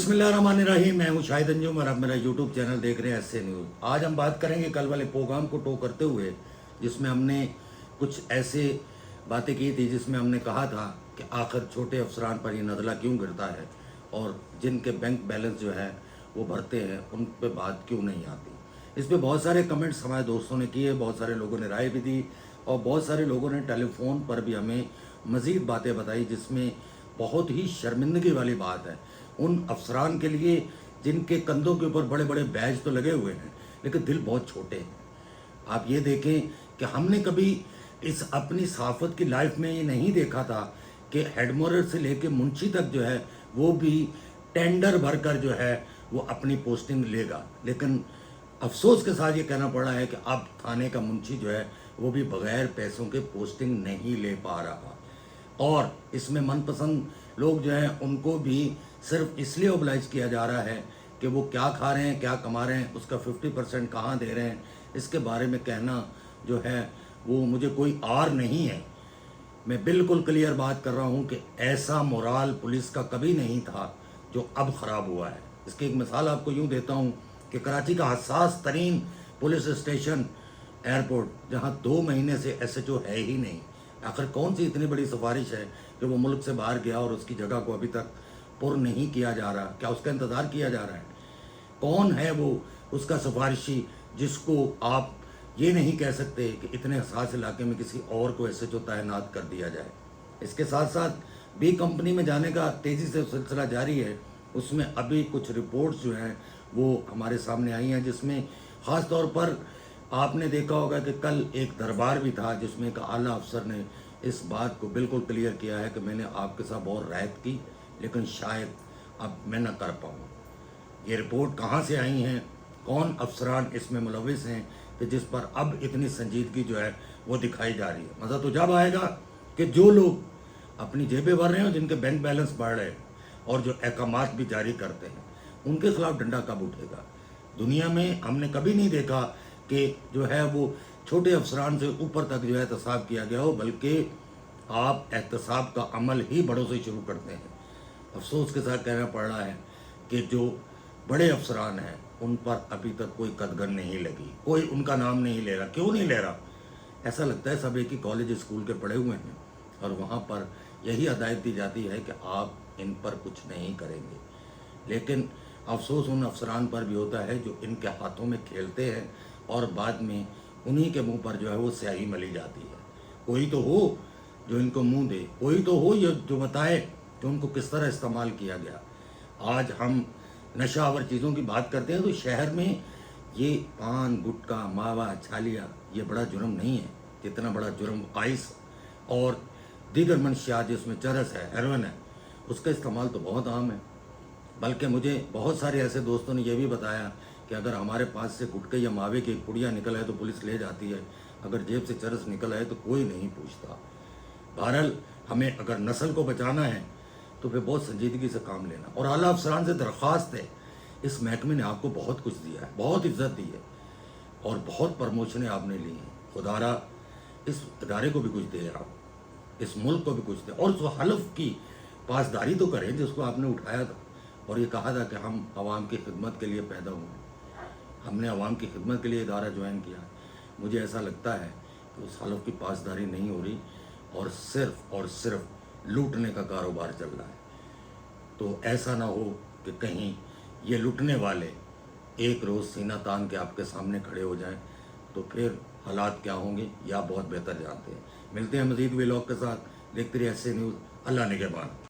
बिस्मिल्लाहिर्रहमानिर्रहीम। मैं हूँ शाहिद अंजुम और आप मेरा यूट्यूब चैनल देख रहे हैं एसए न्यूज़। आज हम बात करेंगे कल वाले प्रोग्राम को टो करते हुए, जिसमें हमने कुछ ऐसे बातें की थी जिसमें हमने कहा था कि आखिर छोटे अफसरान पर ये नज़ला क्यों गिरता है और जिनके बैंक बैलेंस जो है वो भरते हैं उन पर बात क्यों नहीं आती। इस पर बहुत सारे कमेंट्स हमारे दोस्तों ने किए, बहुत सारे लोगों ने राय भी दी और बहुत सारे लोगों ने टेलीफोन पर भी हमें मज़ीद बातें बताई, जिसमें बहुत ही शर्मिंदगी वाली बात है उन अफसरान के लिए जिनके कंधों के ऊपर बड़े बड़े बैज तो लगे हुए हैं लेकिन दिल बहुत छोटे हैं। आप ये देखें कि हमने कभी इस अपनी सहाफ़त की लाइफ में ये नहीं देखा था कि हेडमोरर से लेके मुंशी तक जो है वो भी टेंडर भरकर जो है वो अपनी पोस्टिंग लेगा, लेकिन अफसोस के साथ ये कहना पड़ रहा है कि अब थाने का मुंशी जो है वो भी बगैर पैसों के पोस्टिंग नहीं ले पा रहा और इसमें मनपसंद लोग जो हैं उनको भी सिर्फ इसलिए ओबलाइज किया जा रहा है कि वो क्या खा रहे हैं, क्या कमा रहे हैं, उसका 50% कहाँ दे रहे हैं। इसके बारे में कहना जो है वो मुझे कोई आर नहीं है। मैं बिल्कुल क्लियर बात कर रहा हूँ कि ऐसा मोराल पुलिस का कभी नहीं था जो अब ख़राब हुआ है। इसकी एक मिसाल आपको यूँ देता हूँ कि कराची का हसास तरीन पुलिस स्टेशन एयरपोर्ट, जहाँ 2 महीने से SHO है ही नहीं, आखिर कौन सी इतनी बड़ी सिफारिश है कि वो मुल्क से बाहर गया और उसकी जगह को अभी तक पुर नहीं किया जा रहा? क्या उसका इंतज़ार किया जा रहा है? कौन है वो उसका सिफारिशी जिसको आप ये नहीं कह सकते कि इतने हसास इलाके में किसी और को SHO तैनात कर दिया जाए। इसके साथ साथ बी कंपनी में जाने का तेज़ी से सिलसिला जारी है। उसमें अभी कुछ रिपोर्ट्स जो हैं वो हमारे सामने आई हैं, जिसमें ख़ास तौर पर आपने देखा होगा कि कल एक दरबार भी था जिसमें एक आला अफसर ने इस बात को बिल्कुल क्लियर किया है कि मैंने आपके साथ बहुत रायत की लेकिन शायद अब मैं न कर पाऊँ। ये रिपोर्ट कहाँ से आई हैं, कौन अफसरान इसमें मुलविस हैं कि जिस पर अब इतनी संजीदगी जो है वो दिखाई जा रही है। मज़ा तो जब आएगा कि जो लोग अपनी जेबें भर रहे हैं, जिनके बैंक बैलेंस बढ़ रहे हैं और जो अहकामात भी जारी करते हैं, उनके खिलाफ डंडा कब उठेगा। दुनिया में हमने कभी नहीं देखा कि जो है वो छोटे अफसरान से ऊपर तक जो है एहतसाब किया गया हो, बल्कि आप एहतसाब का अमल ही बड़ों से शुरू करते हैं। अफसोस के साथ कहना पड़ रहा है कि जो बड़े अफसरान हैं उन पर अभी तक कोई कदगन नहीं लगी, कोई उनका नाम नहीं ले रहा। क्यों नहीं ले रहा? ऐसा लगता है सब एक ही कॉलेज स्कूल के पढ़े हुए हैं और वहाँ पर यही हदायत दी जाती है कि आप इन पर कुछ नहीं करेंगे। लेकिन अफसोस उन अफसरान पर भी होता है जो इनके हाथों में खेलते हैं और बाद में उन्हीं के मुंह पर जो है वो स्याही मली जाती है। कोई तो हो जो इनको मुंह दे, कोई तो हो जो बताए कि उनको किस तरह इस्तेमाल किया गया। आज हम नशावर चीज़ों की बात करते हैं तो शहर में ये पान, गुटखा, मावा, छालिया ये बड़ा जुर्म नहीं है जितना बड़ा जुर्म आइस और दीगर मंशियात जिसमें चरस है, हेरोइन है, उसका इस्तेमाल तो बहुत आम है। बल्कि मुझे बहुत सारे ऐसे दोस्तों ने यह भी बताया कि अगर हमारे पास से गुटखे या मावे की पुड़िया निकल आए तो पुलिस ले जाती है, अगर जेब से चरस निकल आए तो कोई नहीं पूछता। बहरहाल हमें अगर नस्ल को बचाना है तो फिर बहुत संजीदगी से काम लेना। और आला अफसरान से दरख्वास्त है, इस महकमे ने आपको बहुत कुछ दिया है, बहुत इज्जत दी है और बहुत प्रमोशनें आपने ली हैं। खुदारा इस इदारे को भी कुछ दे आप, इस मुल्क को भी कुछ दे और उस हलफ की पासदारी तो करें जिसको आपने उठाया था और ये कहा था कि हम आवाम की खिदमत के लिए पैदा हुए, हमने आवाम की खिदमत के लिए इदारा ज्वाइन किया। मुझे ऐसा लगता है कि उस हलफ की पासदारी नहीं हो रही और सिर्फ लूटने का कारोबार चल रहा है। तो ऐसा ना हो कि कहीं ये लूटने वाले एक रोज़ सीना तान के आपके सामने खड़े हो जाएं, तो फिर हालात क्या होंगे या बहुत बेहतर जानते हैं। मिलते हैं मज़ीद व्लॉग के साथ, देखते रहिए एसए न्यूज़। अल्लाह निगहबान।